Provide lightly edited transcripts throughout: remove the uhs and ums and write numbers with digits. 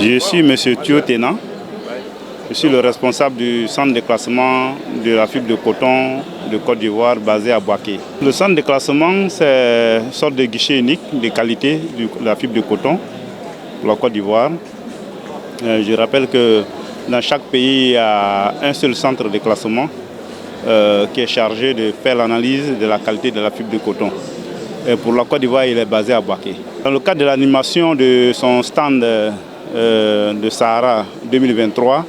Je suis M. Thio Tena. Je suis le responsable du centre de classement de la fibre de coton de Côte d'Ivoire basé à Bouaké. Le centre de classement, c'est une sorte de guichet unique de qualité de la fibre de coton pour la Côte d'Ivoire. Je rappelle que dans chaque pays, il y a un seul centre de classement qui est chargé de faire l'analyse de la qualité de la fibre de coton. Et pour la Côte d'Ivoire, il est basé à Bouaké. Dans le cadre de l'animation de son stand de Sahara 2023,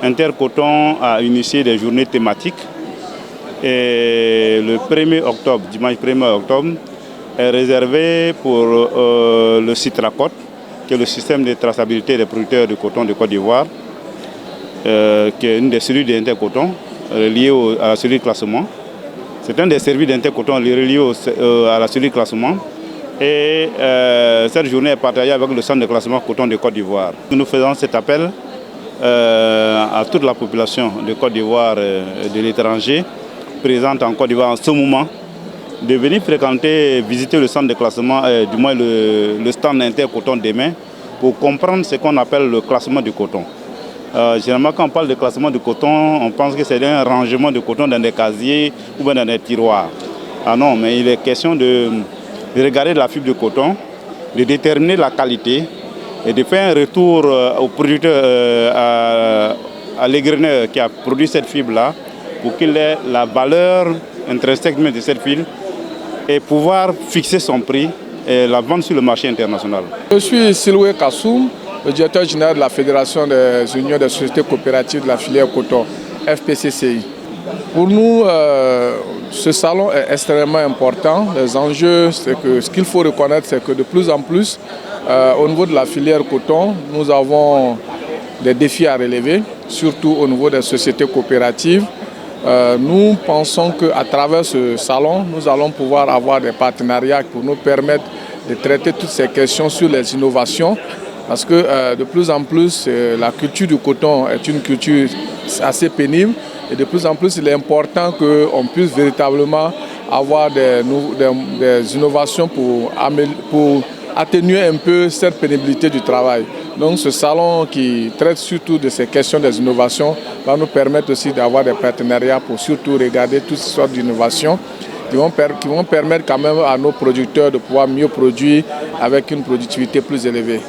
Intercoton a initié des journées thématiques. Et le 1er octobre, dimanche 1er octobre, est réservé pour le Citracote, qui est le système de traçabilité des producteurs de coton de Côte d'Ivoire, qui est une des cellules d'Intercoton reliée à la cellule classement. C'est un des services d'Intercoton relié à la cellule classement. Et cette journée est partagée avec le centre de classement coton de Côte d'Ivoire. Nous faisons cet appel à toute la population de Côte d'Ivoire et de l'étranger présente en Côte d'Ivoire en ce moment de venir fréquenter, visiter le centre de classement, du moins le stand Intercoton demain, pour comprendre ce qu'on appelle le classement du coton. Généralement, quand on parle de classement du coton, on pense que c'est un rangement de coton dans des casiers ou bien dans des tiroirs. Ah non, mais il est question de regarder la fibre de coton, de déterminer la qualité et de faire un retour au producteur, à l'égreneur qui a produit cette fibre-là, pour qu'il ait la valeur intrinsèque de cette fibre et pouvoir fixer son prix et la vendre sur le marché international. Je suis Siloué Kassoum, le directeur général de la Fédération des unions des sociétés coopératives de la filière coton, FPCCI. Pour nous, ce salon est extrêmement important. Les enjeux, c'est que ce qu'il faut reconnaître, c'est que de plus en plus, au niveau de la filière coton, nous avons des défis à relever, surtout au niveau des sociétés coopératives. Nous pensons qu'à travers ce salon, nous allons pouvoir avoir des partenariats pour nous permettre de traiter toutes ces questions sur les innovations. Parce que de plus en plus, la culture du coton est une culture assez pénible. Et de plus en plus, il est important qu'on puisse véritablement avoir des innovations pour atténuer un peu cette pénibilité du travail. Donc ce salon qui traite surtout de ces questions des innovations va nous permettre aussi d'avoir des partenariats pour surtout regarder toutes sortes d'innovations qui vont permettre quand même à nos producteurs de pouvoir mieux produire avec une productivité plus élevée.